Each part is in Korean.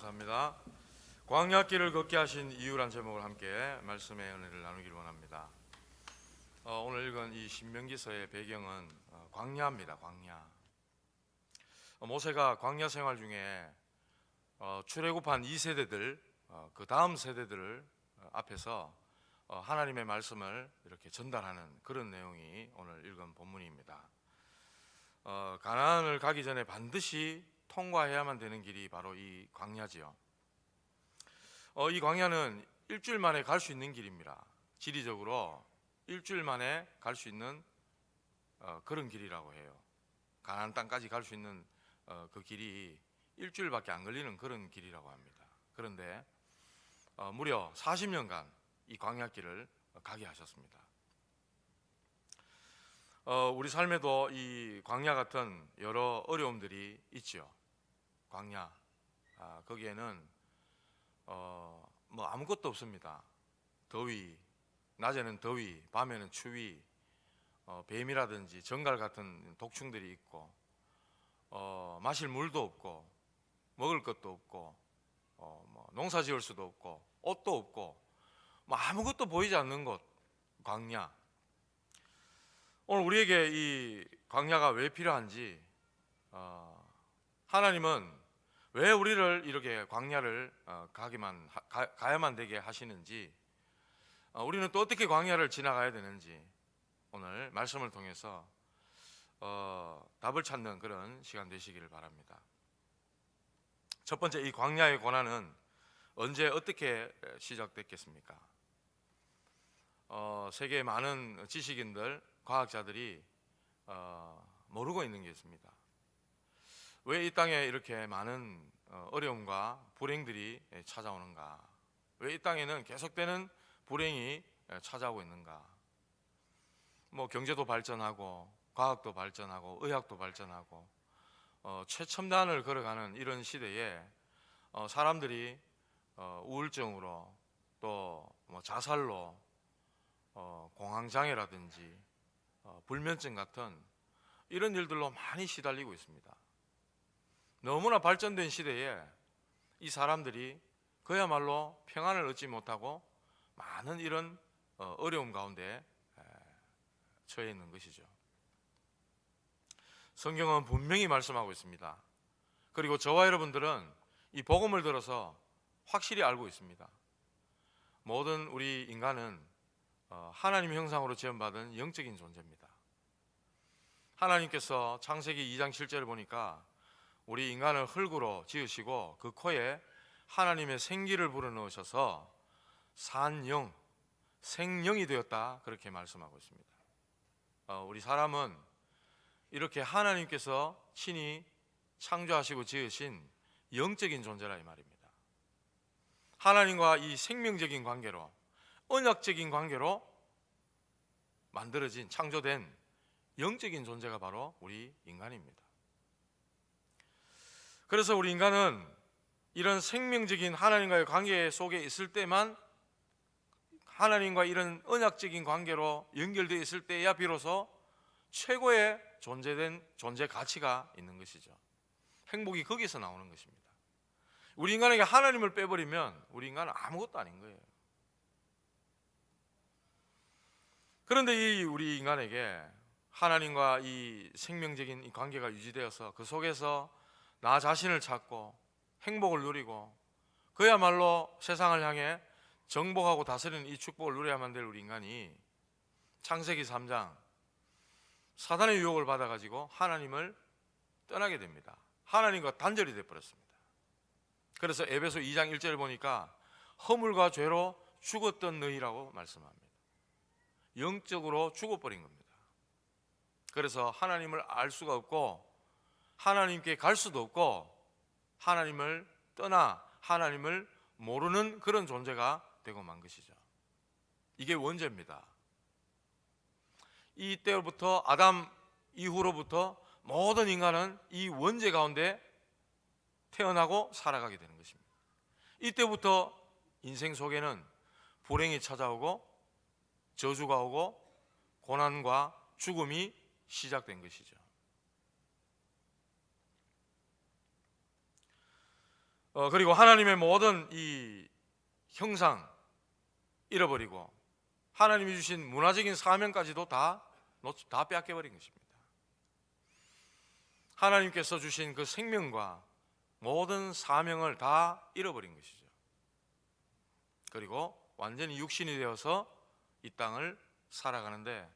감사합니다. 광야길을 걷게 하신 이유란 제목을 함께 말씀의 은혜를 나누기를 원합니다. 오늘 읽은 이 신명기서의 배경은 광야입니다. 광야. 모세가 광야 생활 중에 출애굽한 2세대들, 그 다음 세대들을 앞에서 하나님의 말씀을 이렇게 전달하는 그런 내용이 오늘 읽은 본문입니다. 가나안을 가기 전에 반드시 통과해야만 되는 길이 바로 이 광야지요. 이 광야는 일주일 만에 갈 수 있는 길입니다. 지리적으로 일주일 만에 갈 수 있는 그런 길이라고 해요. 가나안 땅까지 갈 수 있는 그 길이 일주일밖에 안 걸리는 그런 길이라고 합니다. 그런데 무려 40년간 이 광야길을 가게 하셨습니다. 우리 삶에도 이 광야 같은 여러 어려움들이 있죠. 광야, 거기에는 뭐 아무것도 없습니다. 더위, 낮에는 더위, 밤에는 추위, 뱀이라든지 정갈 같은 독충들이 있고, 마실 물도 없고, 먹을 것도 없고, 뭐 농사 지을 수도 없고, 옷도 없고, 뭐 아무것도 보이지 않는 곳, 광야. 오늘 우리에게 이 광야가 왜 필요한지, 하나님은 왜 우리를 이렇게 광야를 가야만 되게 하시는지, 우리는 또 어떻게 광야를 지나가야 되는지 오늘 말씀을 통해서 답을 찾는 그런 시간 되시기를 바랍니다. 첫 번째, 이 광야의 고난은 언제 어떻게 시작됐겠습니까? 세계의 많은 지식인들, 과학자들이 모르고 있는 게 있습니다. 왜 이 땅에 이렇게 많은 어려움과 불행들이 찾아오는가? 왜 이 땅에는 계속되는 불행이 찾아오고 있는가? 뭐 경제도 발전하고 과학도 발전하고 의학도 발전하고 최첨단을 걸어가는 이런 시대에 사람들이 우울증으로 또 뭐 자살로 공황장애라든지 불면증 같은 이런 일들로 많이 시달리고 있습니다. 너무나 발전된 시대에 이 사람들이 그야말로 평안을 얻지 못하고 많은 이런 어려움 가운데 처해 있는 것이죠. 성경은 분명히 말씀하고 있습니다. 그리고 저와 여러분들은 이 복음을 들어서 확실히 알고 있습니다. 모든 우리 인간은 하나님의 형상으로 지음받은 영적인 존재입니다. 하나님께서 창세기 2장 7절을 보니까 우리 인간을 흙으로 지으시고 그 코에 하나님의 생기를 불어넣으셔서 산영, 생명이 되었다, 그렇게 말씀하고 있습니다. 우리 사람은 이렇게 하나님께서 친히 창조하시고 지으신 영적인 존재라 이 말입니다. 하나님과 이 생명적인 관계로, 언약적인 관계로 만들어진, 창조된 영적인 존재가 바로 우리 인간입니다. 그래서 우리 인간은 이런 생명적인 하나님과의 관계 속에 있을 때만, 하나님과 이런 언약적인 관계로 연결되어 있을 때야 비로소 최고의 존재된 존재 가치가 있는 것이죠. 행복이 거기서 나오는 것입니다. 우리 인간에게 하나님을 빼버리면 우리 인간은 아무것도 아닌 거예요. 그런데 이 우리 인간에게 하나님과 이 생명적인 이 관계가 유지되어서 그 속에서 나 자신을 찾고 행복을 누리고 그야말로 세상을 향해 정복하고 다스리는 이 축복을 누려야만 될 우리 인간이 창세기 3장 사단의 유혹을 받아가지고 하나님을 떠나게 됩니다. 하나님과 단절이 되어버렸습니다. 그래서 에베소 2장 1절을 보니까 허물과 죄로 죽었던 너희라고 말씀합니다. 영적으로 죽어버린 겁니다. 그래서 하나님을 알 수가 없고 하나님께 갈 수도 없고 하나님을 떠나 하나님을 모르는 그런 존재가 되고 만 것이죠. 이게 원죄입니다. 이때부터 아담 이후로부터 모든 인간은 이 원죄 가운데 태어나고 살아가게 되는 것입니다. 이때부터 인생 속에는 불행이 찾아오고 저주가 오고 고난과 죽음이 시작된 것이죠. 그리고 하나님의 모든 이 형상 잃어버리고 하나님이 주신 문화적인 사명까지도 다 빼앗겨버린 것입니다. 하나님께서 주신 그 생명과 모든 사명을 다 잃어버린 것이죠. 그리고 완전히 육신이 되어서 이 땅을 살아가는데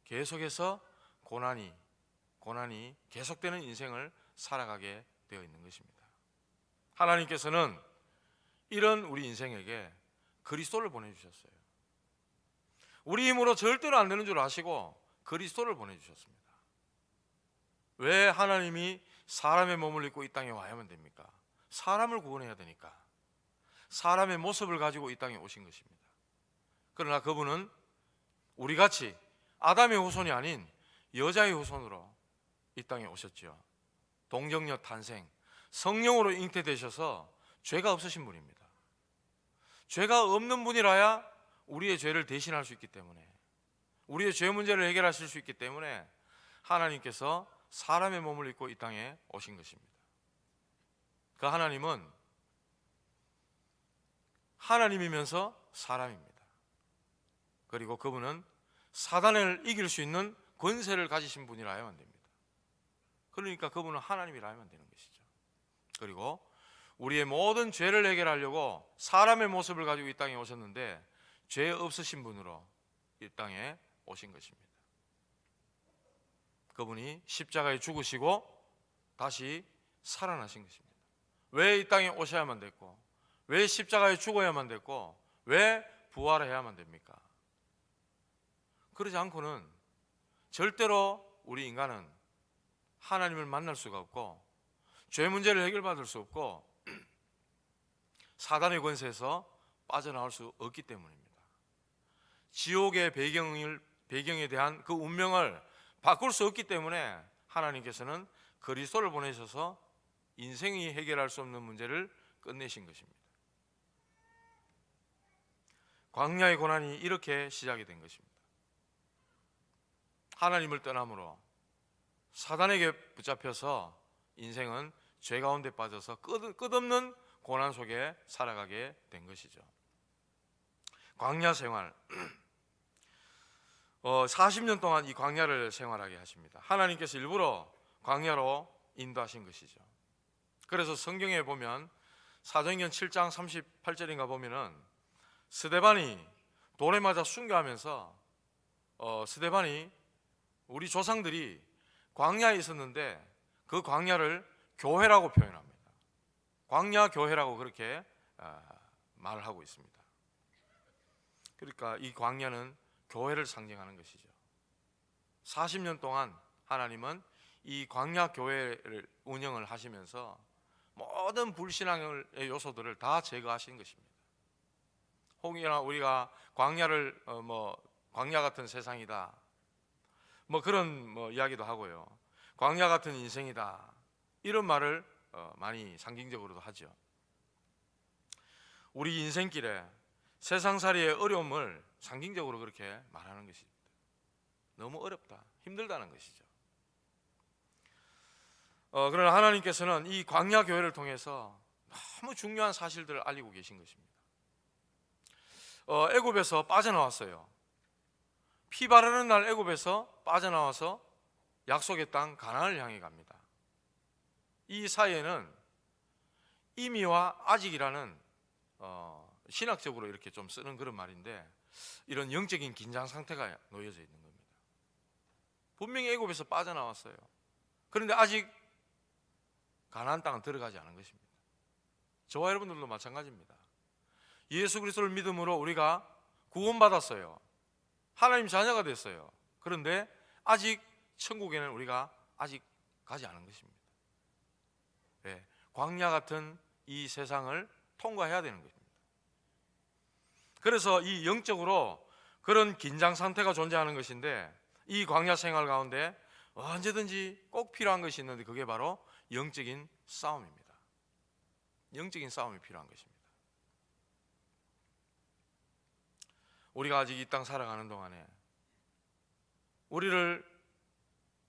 계속해서 고난이 계속되는 인생을 살아가게 되어 있는 것입니다. 하나님께서는 이런 우리 인생에게 그리스도를 보내주셨어요. 우리 힘으로 절대로 안 되는 줄 아시고 그리스도를 보내주셨습니다. 왜 하나님이 사람의 몸을 입고 이 땅에 와야만 됩니까? 사람을 구원해야 되니까. 사람의 모습을 가지고 이 땅에 오신 것입니다. 그러나 그분은 우리같이 아담의 후손이 아닌 여자의 후손으로 이 땅에 오셨지요. 동정녀 탄생, 성령으로 잉태되셔서 죄가 없으신 분입니다. 죄가 없는 분이라야 우리의 죄를 대신할 수 있기 때문에, 우리의 죄 문제를 해결하실 수 있기 때문에 하나님께서 사람의 몸을 입고 이 땅에 오신 것입니다. 그 하나님은 하나님이면서 사람입니다. 그리고 그분은 사단을 이길 수 있는 권세를 가지신 분이라야만 됩니다. 그러니까 그분은 하나님이라야만 되는 것이죠. 그리고 우리의 모든 죄를 해결하려고 사람의 모습을 가지고 이 땅에 오셨는데 죄 없으신 분으로 이 땅에 오신 것입니다. 그분이 십자가에 죽으시고 다시 살아나신 것입니다. 왜 이 땅에 오셔야만 됐고, 왜 십자가에 죽어야만 됐고, 왜 부활해야만 됩니까? 그러지 않고는 절대로 우리 인간은 하나님을 만날 수가 없고 죄 문제를 해결받을 수 없고 사단의 권세에서 빠져나올 수 없기 때문입니다. 지옥의 배경에 대한 그 운명을 바꿀 수 없기 때문에 하나님께서는 그리스도를 보내셔서 인생이 해결할 수 없는 문제를 끝내신 것입니다. 광야의 고난이 이렇게 시작이 된 것입니다. 하나님을 떠남으로 사단에게 붙잡혀서 인생은 죄 가운데 빠져서 끝없는 고난 속에 살아가게 된 것이죠. 광야 생활 40년 동안 이 광야를 생활하게 하십니다. 하나님께서 일부러 광야로 인도하신 것이죠. 그래서 성경에 보면 사도행전 7장 38절인가 보면은 스데반이 돌에 맞아 순교하면서 스데반이 우리 조상들이 광야에 있었는데 그 광야를 교회라고 표현합니다. 광야 교회라고 그렇게 말을 하고 있습니다. 그러니까 이 광야는 교회를 상징하는 것이죠. 40년 동안 하나님은 이 광야 교회를 운영을 하시면서 모든 불신앙의 요소들을 다 제거하신 것입니다. 혹여나 우리가 광야를 광야 같은 세상이다, 그런 이야기도 하고요. 광야 같은 인생이다, 이런 말을 많이 상징적으로도 하죠. 우리 인생길에 세상살이의 어려움을 상징적으로 그렇게 말하는 것입니다. 너무 어렵다, 힘들다는 것이죠. 그러나 하나님께서는 이 광야 교회를 통해서 너무 중요한 사실들을 알리고 계신 것입니다. 애굽에서 빠져나왔어요. 피 바르는 날 애굽에서 빠져나와서 약속의 땅 가나안을 향해 갑니다. 이 사이에는 이미와 아직이라는 신학적으로 이렇게 좀 쓰는 그런 말인데, 이런 영적인 긴장 상태가 놓여져 있는 겁니다. 분명히 애굽에서 빠져나왔어요. 그런데 아직 가나안 땅은 들어가지 않은 것입니다. 저와 여러분들도 마찬가지입니다. 예수 그리스도를 믿음으로 우리가 구원받았어요. 하나님 자녀가 됐어요. 그런데 아직 천국에는 우리가 아직 가지 않은 것입니다. 네, 광야 같은 이 세상을 통과해야 되는 것입니다. 그래서 이 영적으로 그런 긴장 상태가 존재하는 것인데, 이 광야 생활 가운데 언제든지 꼭 필요한 것이 있는데 그게 바로 영적인 싸움입니다. 영적인 싸움이 필요한 것입니다. 우리가 아직 이 땅 살아가는 동안에 우리를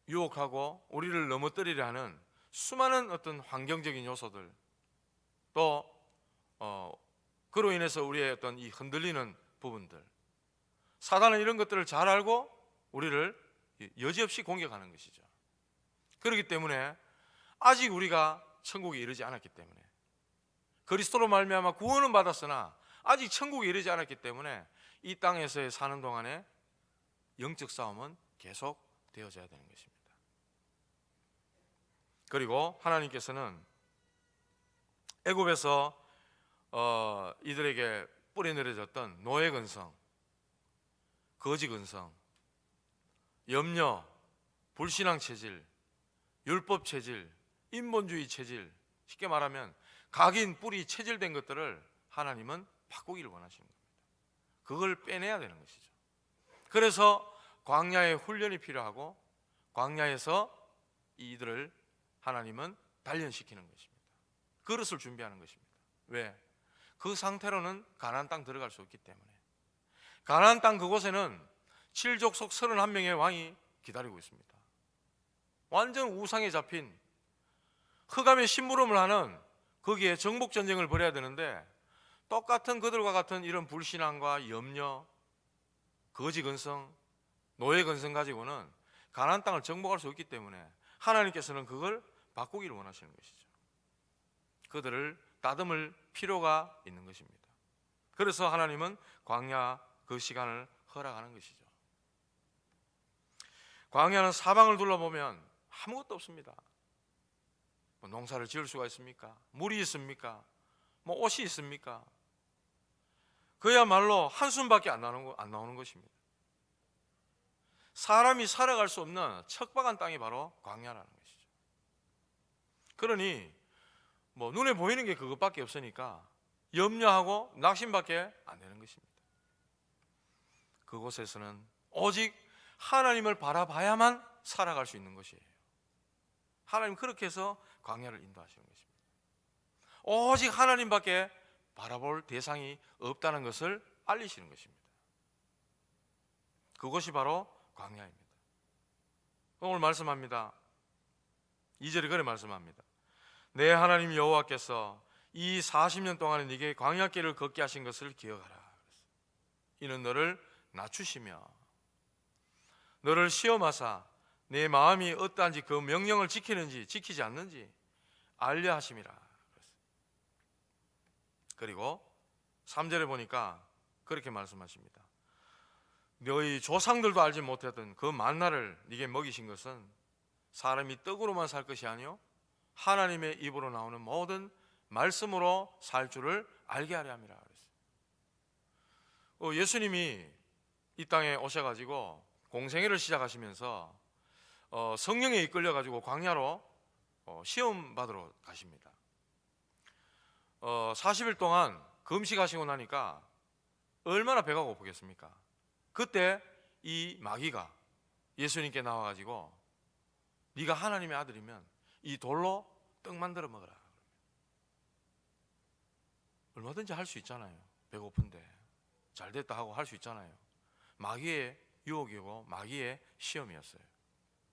유혹하고 우리를 넘어뜨리려 하는 수많은 어떤 환경적인 요소들, 또 그로 인해서 우리의 어떤 이 흔들리는 부분들, 사단은 이런 것들을 잘 알고 우리를 여지없이 공격하는 것이죠. 그렇기 때문에 아직 우리가 천국에 이르지 않았기 때문에, 그리스도로 말미암아 구원은 받았으나 아직 천국에 이르지 않았기 때문에 이 땅에서의 사는 동안에 영적 싸움은 계속 되어져야 되는 것입니다. 그리고 하나님께서는 애굽에서 이들에게 뿌리 내려졌던 노예 근성, 거지 근성, 염려, 불신앙 체질, 율법 체질, 인본주의 체질, 쉽게 말하면 각인 뿌리 체질된 것들을 하나님은 바꾸기를 원하시는 겁니다. 그걸 빼내야 되는 것이죠. 그래서 광야의 훈련이 필요하고 광야에서 이들을 하나님은 단련시키는 것입니다. 그릇을 준비하는 것입니다. 왜? 그 상태로는 가나안 땅 들어갈 수 없기 때문에. 가나안 땅 그곳에는 7족속 31명의 왕이 기다리고 있습니다. 완전 우상에 잡힌 흑암의 심부름을 하는, 거기에 정복 전쟁을 벌여야 되는데 똑같은 그들과 같은 이런 불신앙과 염려, 거지 근성, 노예 근성 가지고는 가나안 땅을 정복할 수 없기 때문에 하나님께서는 그걸 바꾸기를 원하시는 것이죠. 그들을 다듬을 필요가 있는 것입니다. 그래서 하나님은 광야 그 시간을 허락하는 것이죠. 광야는 사방을 둘러보면 아무것도 없습니다. 뭐 농사를 지을 수가 있습니까? 물이 있습니까? 뭐 옷이 있습니까? 그야말로 한숨밖에 안 나오는 것입니다. 사람이 살아갈 수 없는 척박한 땅이 바로 광야라는 것이죠. 그러니 뭐 눈에 보이는 게 그것밖에 없으니까 염려하고 낙심밖에 안 되는 것입니다. 그곳에서는 오직 하나님을 바라봐야만 살아갈 수 있는 것이에요. 하나님 그렇게 해서 광야를 인도하시는 것입니다. 오직 하나님밖에 바라볼 대상이 없다는 것을 알리시는 것입니다. 그것이 바로 광야입니다. 오늘 말씀합니다. 2절에 그래 말씀합니다. 내 하나님 여호와께서 이 40년 동안에 네게 광야길을 걷게 하신 것을 기억하라. 이는 너를 낮추시며 너를 시험하사 내 마음이 어떠한지 그 명령을 지키는지 지키지 않는지 알려 하심이라. 그리고 3절에 보니까 그렇게 말씀하십니다. 너희 조상들도 알지 못했던 그 만나를 네게 먹이신 것은 사람이 떡으로만 살 것이 아니요 하나님의 입으로 나오는 모든 말씀으로 살 줄을 알게 하려 함이라. 예수님이 이 땅에 오셔가지고 공생애를 시작하시면서 성령에 이끌려가지고 광야로 시험 받으러 가십니다. 40일 동안 금식하시고 나니까 얼마나 배가 고프겠습니까? 그때 이 마귀가 예수님께 나와가지고 네가 하나님의 아들이면 이 돌로 떡 만들어 먹어라. 얼마든지 할 수 있잖아요. 배고픈데 잘됐다 하고 할 수 있잖아요. 마귀의 유혹이고 마귀의 시험이었어요.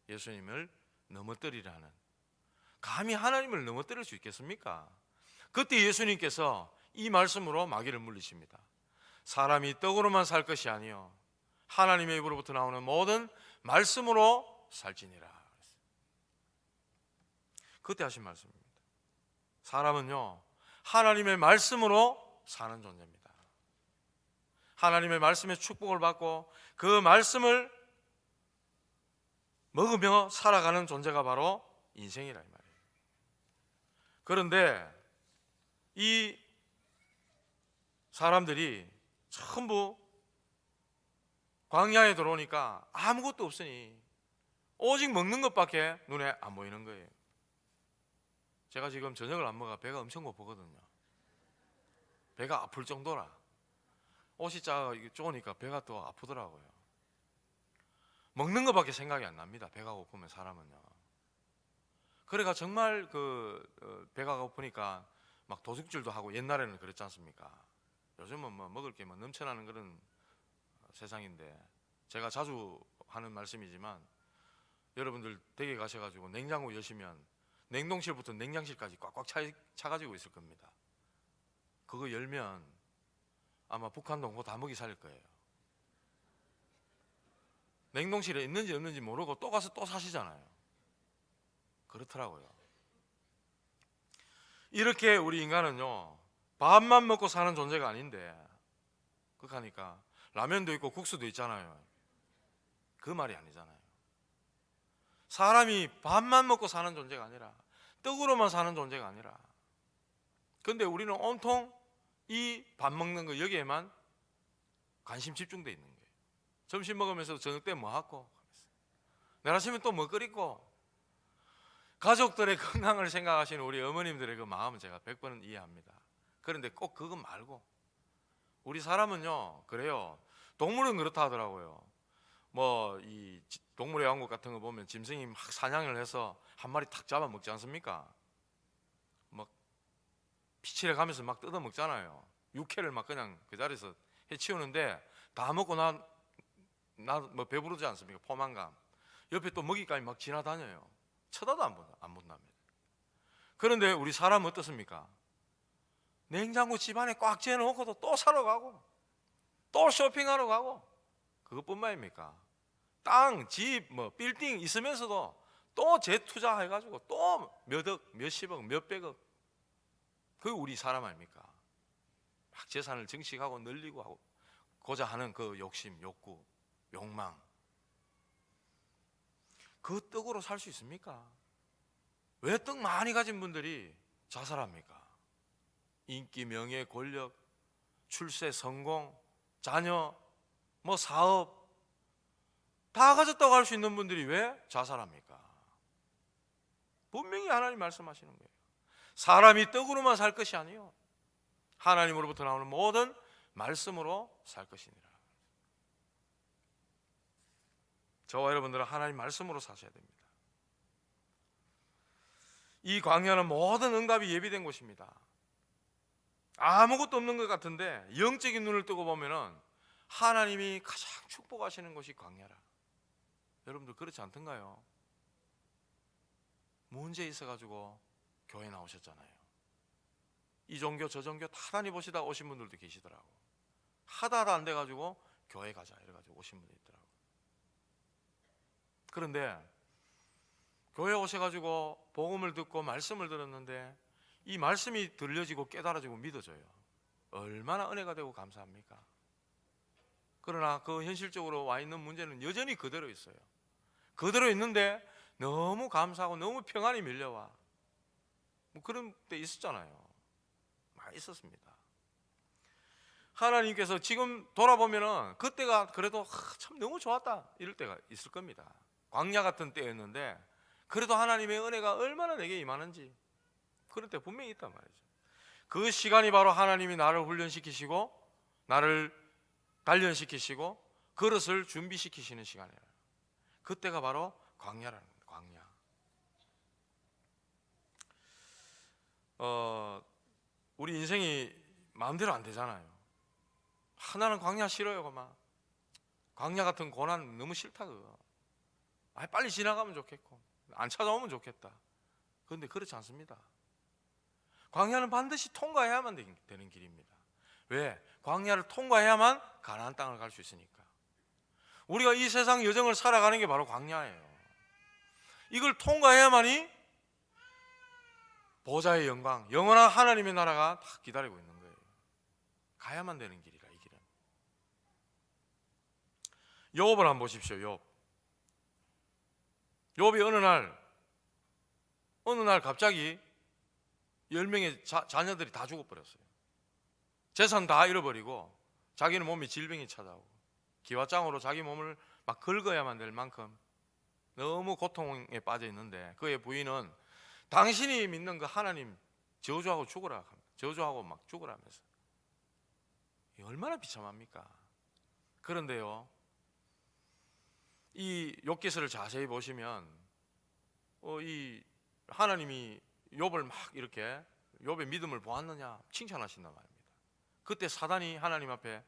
예수님을 넘어뜨리라는. 감히 하나님을 넘어뜨릴 수 있겠습니까? 그때 예수님께서 이 말씀으로 마귀를 물리십니다. 사람이 떡으로만 살 것이 아니요 하나님의 입으로부터 나오는 모든 말씀으로 살지니라. 그때 하신 말씀입니다. 사람은요 하나님의 말씀으로 사는 존재입니다. 하나님의 말씀의 축복을 받고 그 말씀을 먹으며 살아가는 존재가 바로 인생이라 이 말이에요. 그런데 이 사람들이 전부 광야에 들어오니까 아무것도 없으니 오직 먹는 것밖에 눈에 안 보이는 거예요. 제가 지금 저녁을 안 먹어 배가 엄청 고프거든요. 배가 아플 정도라. 옷이 쪼으니까 배가 또 아프더라고요. 먹는 것밖에 생각이 안 납니다. 배가 고프면 사람은요. 그래가 정말 배가 고프니까 막 도둑질도 하고 옛날에는 그랬지 않습니까? 요즘은 뭐 먹을 게 넘쳐나는 그런 세상인데 제가 자주 하는 말씀이지만 여러분들 댁에 가셔가지고 냉장고 여시면 냉동실부터 냉장실까지 꽉꽉 차가지고 있을 겁니다. 그거 열면 아마 북한 동포 다 먹이 살릴 거예요. 냉동실에 있는지 없는지 모르고 또 가서 또 사시잖아요. 그렇더라고요. 이렇게 우리 인간은요, 밥만 먹고 사는 존재가 아닌데, 그러니까 라면도 있고 국수도 있잖아요. 그 말이 아니잖아요. 사람이 밥만 먹고 사는 존재가 아니라, 떡으로만 사는 존재가 아니라, 근데 우리는 온통 이 밥 먹는 거 여기에만 관심 집중돼 있는 거예요. 점심 먹으면서 저녁 때 뭐 하고, 내일 아침에 또 뭐 끓이고. 가족들의 건강을 생각하시는 우리 어머님들의 그 마음은 제가 100번은 이해합니다. 그런데 꼭 그것 말고, 우리 사람은요, 그래요. 동물은 그렇다 하더라고요. 뭐 이 동물의 왕국 같은 거 보면 짐승이 막 사냥을 해서 한 마리 탁 잡아 먹지 않습니까? 막 피치래 가면서 막 뜯어 먹잖아요. 육회를 막 그냥 그 자리에서 해치우는데, 다 먹고 나 뭐 배부르지 않습니까? 포만감. 옆에 또 먹이감이 막 지나다녀요. 쳐다도 안 본답니다. 그런데 우리 사람은 어떻습니까? 냉장고 집안에 꽉 재놓고도 또 사러 가고, 또 쇼핑하러 가고, 그것뿐만입니까? 땅, 집, 뭐 빌딩 있으면서도 또 재투자해가지고 또 몇 억, 몇십억, 몇백억. 그게 우리 사람 아닙니까? 막 재산을 증식하고 늘리고 하고 고자 하는 그 욕심, 욕구, 욕망. 그 떡으로 살 수 있습니까? 왜 떡 많이 가진 분들이 자살합니까? 인기, 명예, 권력, 출세, 성공, 자녀, 뭐 사업 다 가졌다고 할 수 있는 분들이 왜 자살합니까? 분명히 하나님 말씀하시는 거예요. 사람이 떡으로만 살 것이 아니요, 하나님으로부터 나오는 모든 말씀으로 살 것이니라. 저와 여러분들은 하나님 말씀으로 사셔야 됩니다. 이 광야는 모든 응답이 예비된 곳입니다. 아무것도 없는 것 같은데 영적인 눈을 뜨고 보면은 하나님이 가장 축복하시는 곳이 광야라. 여러분들 그렇지 않던가요? 문제 있어가지고 교회 나오셨잖아요. 이 종교 저 종교 다 다니보시다 오신 분들도 계시더라고. 하다 안 돼가지고 교회 가자 이래가지고 오신 분들 있더라고. 그런데 교회 오셔가지고 복음을 듣고 말씀을 들었는데 이 말씀이 들려지고 깨달아지고 믿어져요. 얼마나 은혜가 되고 감사합니까? 그러나 그 현실적으로 와 있는 문제는 여전히 그대로 있어요. 그대로 있는데 너무 감사하고 너무 평안이 밀려와. 뭐 그런 때 있었잖아요. 많이 있었습니다. 하나님께서 지금 돌아보면은 그때가 그래도 참 너무 좋았다 이럴 때가 있을 겁니다. 광야 같은 때였는데 그래도 하나님의 은혜가 얼마나 내게 임하는지 그런 때 분명히 있단 말이죠. 그 시간이 바로 하나님이 나를 훈련시키시고 나를 단련시키시고 그릇을 준비시키시는 시간이에요. 그때가 바로 광야라는 거예요. 광야. 우리 인생이 마음대로 안 되잖아요. 나는 광야 싫어요. 그만. 광야 같은 고난 너무 싫다 그거. 빨리 지나가면 좋겠고 안 찾아오면 좋겠다. 그런데 그렇지 않습니다. 광야는 반드시 통과해야만 되는 길입니다. 왜? 광야를 통과해야만 가나안 땅을 갈 수 있으니까. 우리가 이 세상 여정을 살아가는 게 바로 광야예요. 이걸 통과해야만이 보좌의 영광, 영원한 하나님의 나라가 다 기다리고 있는 거예요. 가야만 되는 길이라 이 길은. 욥을 한번 보십시오. 욥이 어느 날 갑자기 10명의 자녀들이 다 죽어버렸어요. 재산 다 잃어버리고 자기는 몸에 질병이 찾아오고 기와장으로 자기 몸을 막 긁어야만 될 만큼 너무 고통에 빠져 있는데 그의 부인은 당신이 믿는 그 하나님 저주하고 죽으라, 저주하고 막 죽으라면서. 얼마나 비참합니까? 그런데요, 이 욥기서를 자세히 보시면 이 하나님이 욥을 막 이렇게 욥의 믿음을 보았느냐 칭찬하신단 말입니다. 그때 사단이 하나님 앞에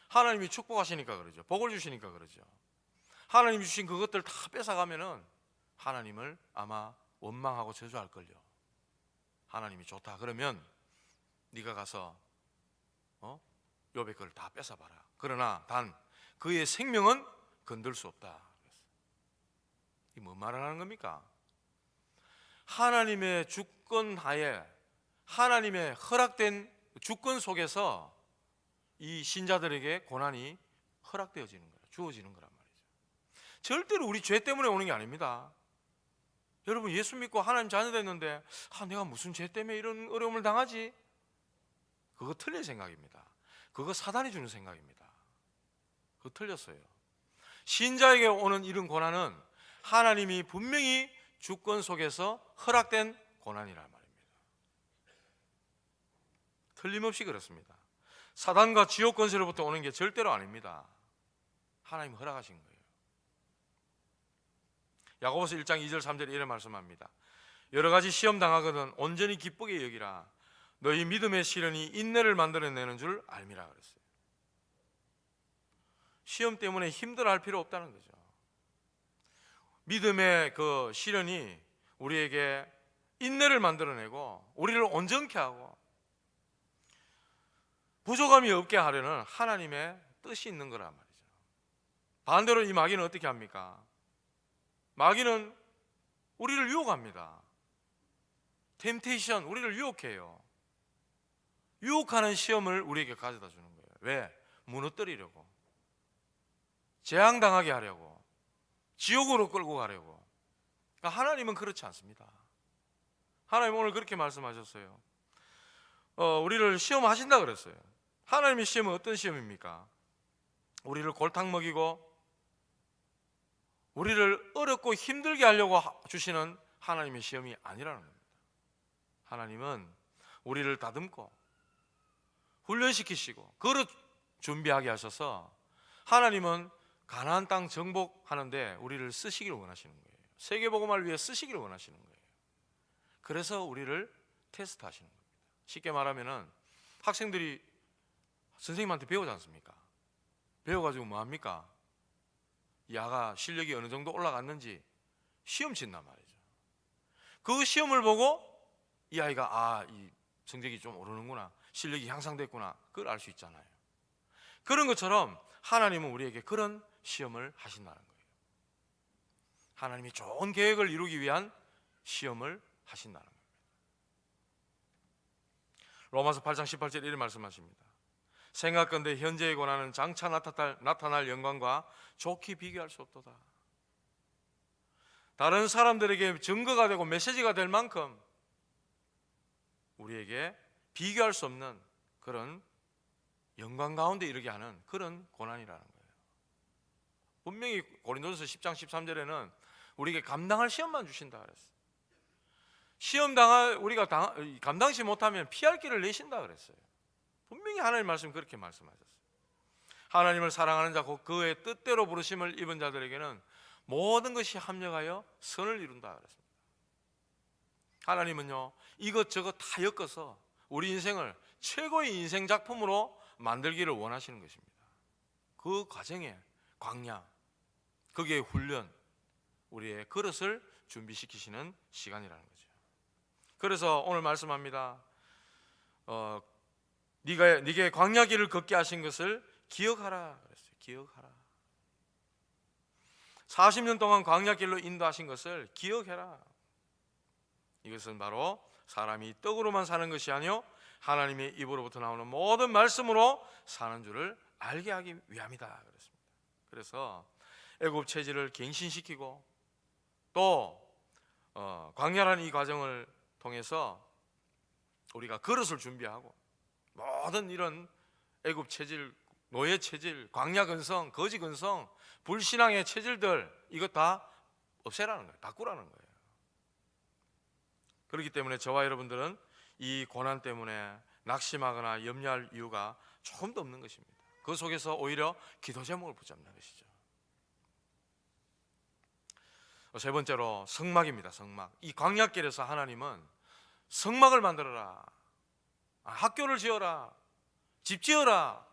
하나님이 축복하시니까 그러죠. 복을 주시니까 그러죠. 하나님이 주신 그것들 다 뺏어가면은 하나님을 아마 원망하고 저주할걸요. 하나님이 좋다 그러면 네가 가서 욥의 그걸 다 뺏어봐라. 그러나 단 그의 생명은 건들 수 없다. 이 뭔 말을 하는 겁니까? 하나님의 주권 하에, 하나님의 허락된 주권 속에서 이 신자들에게 고난이 허락되어지는 거예요. 주어지는 거란 말이죠. 절대로 우리 죄 때문에 오는 게 아닙니다. 여러분, 예수 믿고 하나님 자녀 됐는데 내가 무슨 죄 때문에 이런 어려움을 당하지? 그거 틀린 생각입니다. 그거 사단이 주는 생각입니다. 그거 틀렸어요. 신자에게 오는 이런 고난은 하나님이 분명히 주권 속에서 허락된 고난이란 말입니다. 틀림없이 그렇습니다. 사단과 지옥 권세로부터 오는 게 절대로 아닙니다. 하나님 허락하신 거예요. 야고보서 1장 2절 3절에 이런 말씀합니다. 여러 가지 시험 당하거든 온전히 기쁘게 여기라. 너희 믿음의 시련이 인내를 만들어내는 줄 알미라 그랬어요. 시험 때문에 힘들어할 필요 없다는 거죠. 믿음의 그 시련이 우리에게 인내를 만들어내고 우리를 온전케 하고 부족함이 없게 하려는 하나님의 뜻이 있는 거란 말이죠. 반대로 이 마귀는 어떻게 합니까? 마귀는 우리를 유혹합니다. 템테이션, 우리를 유혹해요. 유혹하는 시험을 우리에게 가져다 주는 거예요. 왜? 무너뜨리려고, 재앙당하게 하려고, 지옥으로 끌고 가려고. 그러니까 하나님은 그렇지 않습니다. 하나님 오늘 그렇게 말씀하셨어요. 우리를 시험하신다 그랬어요. 하나님의 시험은 어떤 시험입니까? 우리를 골탕 먹이고 우리를 어렵고 힘들게 하려고 주시는 하나님의 시험이 아니라는 겁니다. 하나님은 우리를 다듬고 훈련시키시고 그릇 준비하게 하셔서 하나님은 가나안 땅 정복하는데 우리를 쓰시기를 원하시는 거예요. 세계복음화를 위해 쓰시기를 원하시는 거예요. 그래서 우리를 테스트하시는 겁니다. 쉽게 말하면은 학생들이 선생님한테 배우지 않습니까? 배워가지고 뭐합니까? 이 아가 실력이 어느 정도 올라갔는지 시험 친단 말이죠. 그 시험을 보고 이 아이가 이 성적이 좀 오르는구나, 실력이 향상됐구나, 그걸 알 수 있잖아요. 그런 것처럼 하나님은 우리에게 그런 시험을 하신다는 거예요. 하나님이 좋은 계획을 이루기 위한 시험을 하신다는 겁니다. 로마서 8장 18절에 이런 말씀하십니다. 생각건대 현재의 고난은 장차 나타날 영광과 좋게 비교할 수 없도다. 다른 사람들에게 증거가 되고 메시지가 될 만큼 우리에게 비교할 수 없는 그런 영광 가운데 이르게 하는 그런 고난이라는 거예요. 분명히 고린도전서 10장 13절에는 우리에게 감당할 시험만 주신다 그랬어요. 우리가 감당치 못하면 피할 길을 내신다 그랬어요. 분명히 하나님 말씀 그렇게 말씀하셨어요. 하나님을 사랑하는 자 곧 그의 뜻대로 부르심을 입은 자들에게는 모든 것이 합력하여 선을 이룬다 그랬습니다. 하나님은요 이것저것 다 엮어서 우리 인생을 최고의 인생 작품으로 만들기를 원하시는 것입니다. 그 과정에 광야, 거기에 훈련, 우리의 그릇을 준비시키시는 시간이라는 거죠. 그래서 오늘 말씀합니다. 네게 광야 길을 걷게 하신 것을 기억하라 그랬어요. 기억하라. 40년 동안 광야 길로 인도하신 것을 기억해라. 이것은 바로 사람이 떡으로만 사는 것이 아니요 하나님의 입으로부터 나오는 모든 말씀으로 사는 줄을 알게 하기 위함이다 그랬습니다. 그래서 애굽 체질을 갱신시키고 또 광야라는 이 과정을 통해서 우리가 그릇을 준비하고 모든 이런 애굽 체질, 노예 체질, 광야 근성, 거지 근성, 불신앙의 체질들 이것 다 없애라는 거예요. 바꾸라는 거예요. 그렇기 때문에 저와 여러분들은 이 고난 때문에 낙심하거나 염려할 이유가 조금도 없는 것입니다. 그 속에서 오히려 기도 제목을 붙잡는 것이죠. 세 번째로 성막입니다. 성막. 이 광야길에서 하나님은 성막을 만들어라, 학교를 지어라, 집 지어라,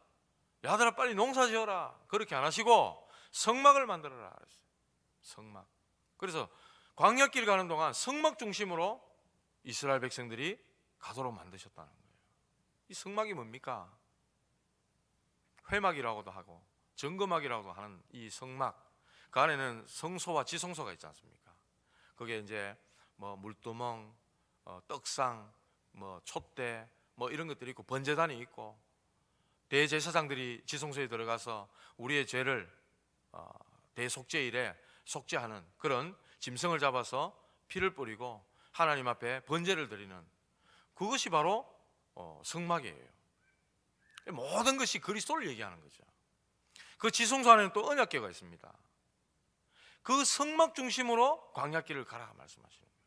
야들아 빨리 농사 지어라, 그렇게 안 하시고 성막을 만들어라 그랬어요. 성막. 그래서 광야길 가는 동안 성막 중심으로 이스라엘 백성들이 가도록 만드셨다는 거예요. 이 성막이 뭡니까? 회막이라고도 하고 정금막이라고도 하는 이 성막, 그 안에는 성소와 지성소가 있지 않습니까? 그게 이제 뭐 물두멍, 떡상, 뭐 촛대, 뭐 이런 것들이 있고 번제단이 있고, 대제사장들이 지성소에 들어가서 우리의 죄를 대속죄일에 속죄하는 그런 짐승을 잡아서 피를 뿌리고 하나님 앞에 번제를 드리는, 그것이 바로 성막이에요. 모든 것이 그리스도를 얘기하는 거죠. 그 지성소 안에는 또 언약궤가 있습니다. 그 성막 중심으로 광야길을 가라 말씀하시는 거예요.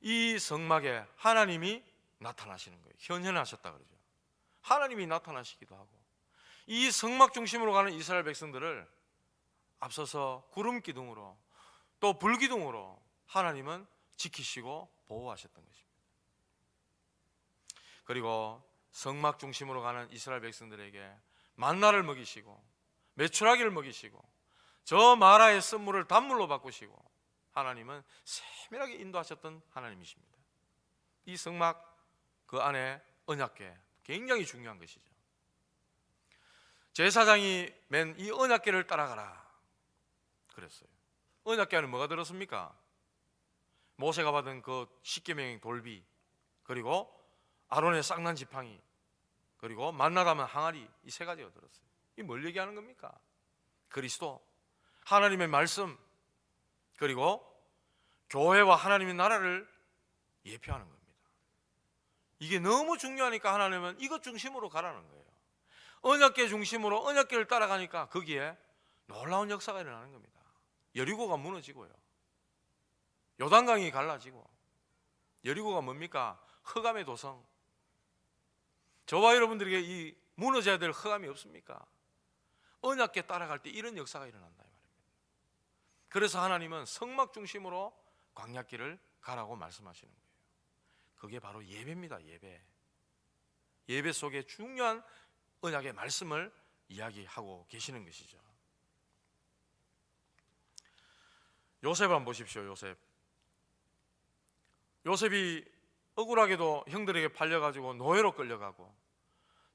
이 성막에 하나님이 나타나시는 거예요. 현현하셨다 그러죠. 하나님이 나타나시기도 하고, 이 성막 중심으로 가는 이스라엘 백성들을 앞서서 구름 기둥으로 또 불 기둥으로 하나님은 지키시고 보호하셨던 것입니다. 그리고 성막 중심으로 가는 이스라엘 백성들에게 만나를 먹이시고 메추라기를 먹이시고 저 마라의 쓴물을 단물로 바꾸시고 하나님은 세밀하게 인도하셨던 하나님이십니다. 이 성막 그 안에 언약궤 굉장히 중요한 것이죠. 제사장이 맨 이 언약궤를 따라가라 그랬어요. 언약궤 안에 뭐가 들었습니까? 모세가 받은 그 십계명의 돌비, 그리고 아론의 쌍난 지팡이, 그리고 만나 담은 항아리, 이 세 가지가 들었어요. 이 뭘 얘기하는 겁니까? 그리스도, 하나님의 말씀, 그리고 교회와 하나님의 나라를 예표하는 겁니다. 이게 너무 중요하니까 하나님은 이것 중심으로 가라는 거예요. 언약궤 중심으로 언약궤를 따라가니까 거기에 놀라운 역사가 일어나는 겁니다. 여리고가 무너지고요, 요단강이 갈라지고. 여리고가 뭡니까? 흑암의 도성. 저와 여러분들에게 이 무너져야 될 흑암이 없습니까? 언약궤 따라갈 때 이런 역사가 일어난다 이 말입니다. 그래서 하나님은 성막 중심으로 광야길을 가라고 말씀하시는 거예요. 그게 바로 예배입니다. 예배 속에 중요한 언약의 말씀을 이야기하고 계시는 것이죠. 요셉을 한번 보십시오. 요셉이 억울하게도 형들에게 팔려가지고 노예로 끌려가고,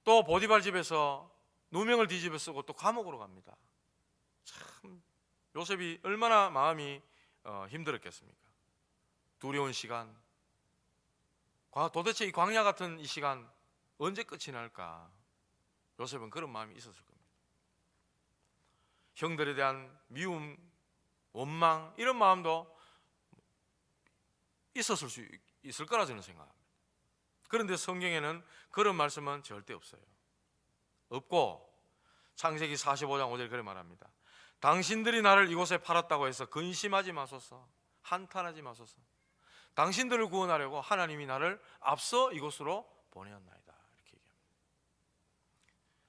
또 보디발 집에서 누명을 뒤집어 쓰고 또 감옥으로 갑니다. 참 요셉이 얼마나 마음이 힘들었겠습니까? 두려운 시간, 도대체 이 광야 같은 이 시간 언제 끝이 날까? 요셉은 그런 마음이 있었을 겁니다. 형들에 대한 미움, 원망, 이런 마음도 있었을 수 있을 거라 저는 생각합니다. 그런데 성경에는 그런 말씀은 절대 없고, 창세기 45장 5절 그래 말합니다. 당신들이 나를 이곳에 팔았다고 해서 근심하지 마소서, 한탄하지 마소서. 당신들을 구원하려고 하나님이 나를 앞서 이곳으로 보내었나이다, 이렇게 얘기합니다.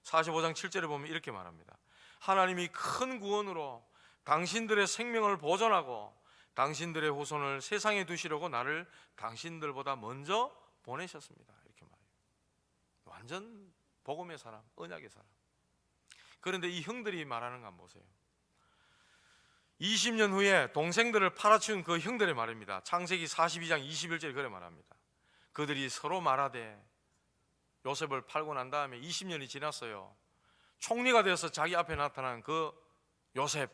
45장 7절에 보면 이렇게 말합니다. 하나님이 큰 구원으로 당신들의 생명을 보존하고 당신들의 후손을 세상에 두시려고 나를 당신들보다 먼저 보내셨습니다, 이렇게 말해요. 완전 복음의 사람, 언약의 사람. 그런데 이 형들이 말하는 거 한번 보세요. 20년 후에 동생들을 팔아치운 그 형들의 말입니다. 창세기 42장 21절에 그래 말합니다. 그들이 서로 말하되, 요셉을 팔고 난 다음에 20년이 지났어요. 총리가 되어서 자기 앞에 나타난 그 요셉,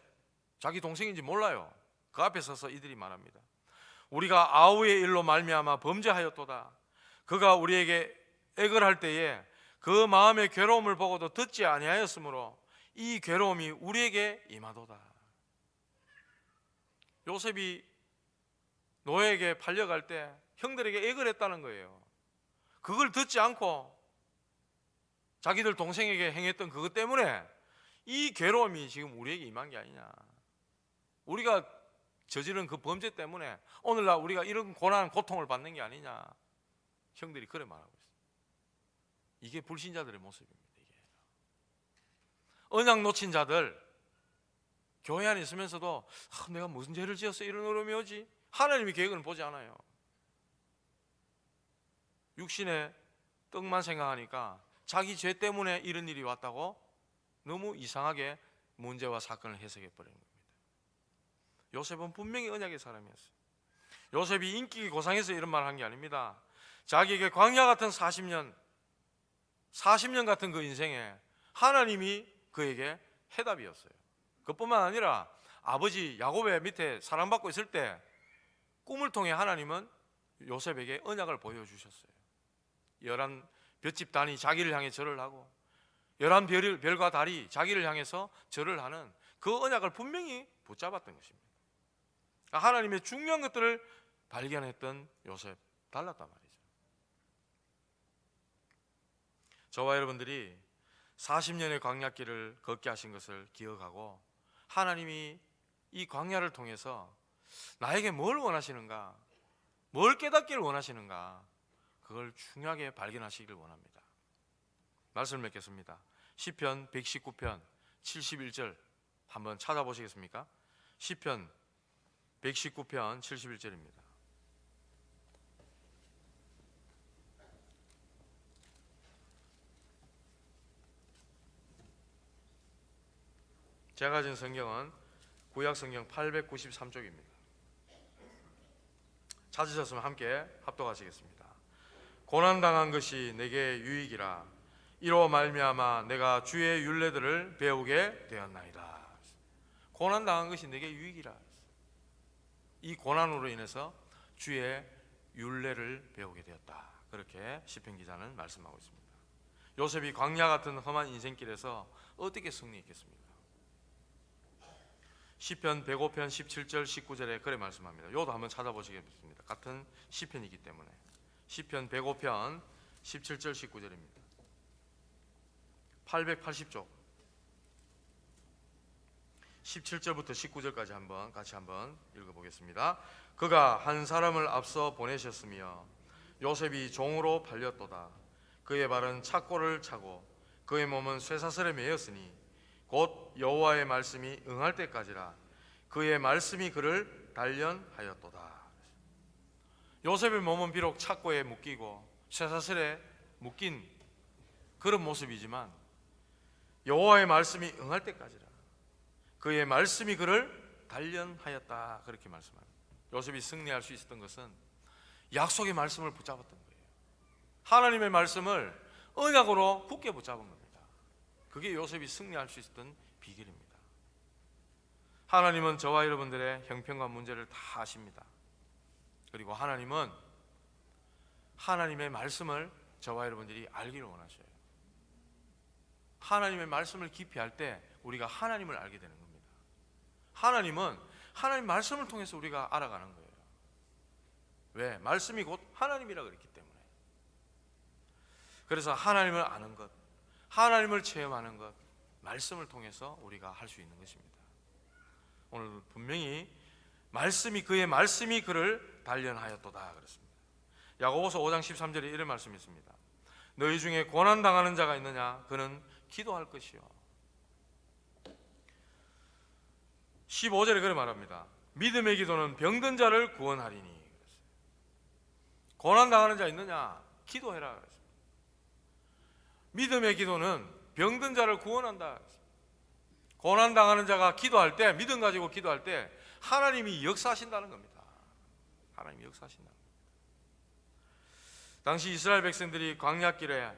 자기 동생인지 몰라요. 그 앞에 서서 이들이 말합니다. 우리가 아우의 일로 말미암아 범죄하였도다. 그가 우리에게 액을 할 때에 그 마음의 괴로움을 보고도 듣지 아니하였으므로 이 괴로움이 우리에게 임하도다. 요셉이 노예에게 팔려갈 때 형들에게 액을 했다는 거예요. 그걸 듣지 않고 자기들 동생에게 행했던 그것 때문에 이 괴로움이 지금 우리에게 임한 게 아니냐. 우리가 저지른 그 범죄 때문에 오늘날 우리가 이런 고난, 고통을 받는 게 아니냐. 형들이 그래 말하고 있어요. 이게 불신자들의 모습입니다. 이게 언약 놓친 자들, 교회 안에 있으면서도 내가 무슨 죄를 지었어 이런 어려움이 오지? 하나님의 계획은 보지 않아요. 육신의 떡만 생각하니까 자기 죄 때문에 이런 일이 왔다고 너무 이상하게 문제와 사건을 해석해 버리는 겁니다. 요셉은 분명히 언약의 사람이었어요. 요셉이 인기 고상해서 이런 말을 한 게 아닙니다. 자기에게 광야 같은 40년 40년 같은 그 인생에 하나님이 그에게 해답이었어요. 그뿐만 아니라 아버지 야곱의 밑에 사랑받고 있을 때 꿈을 통해 하나님은 요셉에게 언약을 보여주셨어요. 11 볏짚 단이 자기를 향해 절을 하고 11 별과 달이 자기를 향해서 절을 하는 그 언약을 분명히 붙잡았던 것입니다. 하나님의 중요한 것들을 발견했던 요셉, 달랐단 말이죠. 저와 여러분들이 40년의 광야길을 걷게 하신 것을 기억하고 하나님이 이 광야를 통해서 나에게 뭘 원하시는가, 뭘 깨닫기를 원하시는가, 그걸 중요하게 발견하시기를 원합니다. 말씀을 맺겠습니다. 시편 119편 71절 한번 찾아보시겠습니까? 시편 119편 71절입니다. 제가 가진 성경은 구약 성경 893쪽입니다. 찾으셨으면 함께 합독하시겠습니다. 고난당한 것이 내게 유익이라 이로 말미암아 내가 주의 율례들을 배우게 되었나이다. 고난당한 것이 내게 유익이라. 이 고난으로 인해서 주의 율례를 배우게 되었다. 그렇게 시편 기자는 말씀하고 있습니다. 요셉이 광야 같은 험한 인생길에서 어떻게 승리했겠습니까? 시편 105편 17절 19절에 그래 말씀합니다. 이것도 한번 찾아보시겠습니다. 같은 시편이기 때문에. 시편 105편 17절 19절입니다. 880쪽 17절부터 19절까지 같이 한번 읽어보겠습니다. 그가 한 사람을 앞서 보내셨으며 요셉이 종으로 팔렸도다. 그의 발은 착고를 차고 그의 몸은 쇠사슬에 매였으니 곧 여호와의 말씀이 응할 때까지라. 그의 말씀이 그를 단련하였도다. 요셉의 몸은 비록 착고에 묶이고 쇠사슬에 묶인 그런 모습이지만 여호와의 말씀이 응할 때까지라. 그의 말씀이 그를 단련하였다. 그렇게 말씀합니다. 요셉이 승리할 수 있었던 것은 약속의 말씀을 붙잡았던 거예요. 하나님의 말씀을 언약으로 굳게 붙잡은 겁니다. 그게 요셉이 승리할 수 있었던 비결입니다. 하나님은 저와 여러분들의 형편과 문제를 다 아십니다. 그리고 하나님은 하나님의 말씀을 저와 여러분들이 알기를 원하셔요. 하나님의 말씀을 깊이 알 때 우리가 하나님을 알게 되는 겁니다. 하나님은 하나님 말씀을 통해서 우리가 알아가는 거예요. 왜? 말씀이 곧 하나님이라 그랬기 때문에. 그래서 하나님을 아는 것, 하나님을 체험하는 것, 말씀을 통해서 우리가 할 수 있는 것입니다. 오늘 분명히 그의 말씀이 그를 단련하였도다 그랬습니다. 야고보서 5장 13절에 이런 말씀이 있습니다. 너희 중에 고난 당하는 자가 있느냐? 그는 기도할 것이요. 15절에 그렇게 말합니다. 믿음의 기도는 병든 자를 구원하리니. 고난 당하는 자 있느냐? 기도해라. 믿음의 기도는 병든 자를 구원한다. 고난 당하는 자가 기도할 때, 믿음 가지고 기도할 때 하나님이 역사하신다는 겁니다. 하나님이 역사하신다. 당시 이스라엘 백성들이 광야길에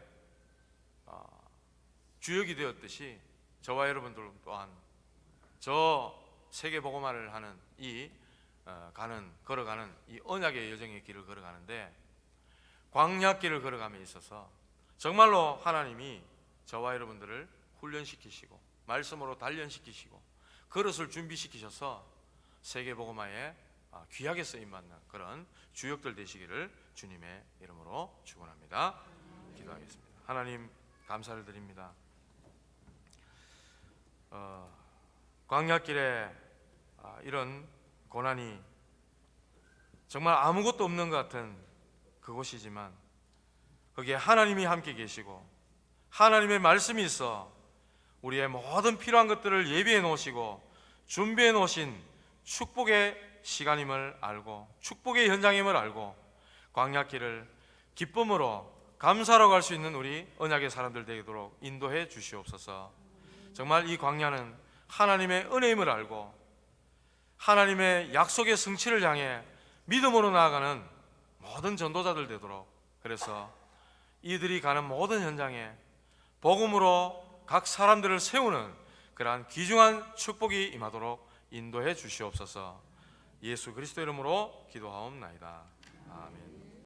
주역이 되었듯이 저와 여러분들 또한 저 세계 복음화를 하는 걸어가는 이 언약의 여정의 길을 걸어가는데, 광야길을 걸어감에 있어서 정말로 하나님이 저와 여러분들을 훈련시키시고 말씀으로 단련시키시고 그릇을 준비시키셔서 세계 복음화에 귀하게 쓰임받는 그런 주역들 되시기를 주님의 이름으로 축원합니다. 기도하겠습니다. 하나님 감사를 드립니다. 광야길에 이런 고난이 정말 아무것도 없는 것 같은 그곳이지만 거기에 하나님이 함께 계시고 하나님의 말씀이 있어 우리의 모든 필요한 것들을 예비해 놓으시고 준비해 놓으신 축복의 시간임을 알고 축복의 현장임을 알고 광야길을 기쁨으로 감사로 갈 수 있는 우리 언약의 사람들 되도록 인도해 주시옵소서. 정말 이 광야는 하나님의 은혜임을 알고 하나님의 약속의 성취를 향해 믿음으로 나아가는 모든 전도자들 되도록, 그래서 이들이 가는 모든 현장에 복음으로 각 사람들을 세우는 그러한 귀중한 축복이 임하도록 인도해 주시옵소서. 예수 그리스도 이름으로 기도하옵나이다. 아멘.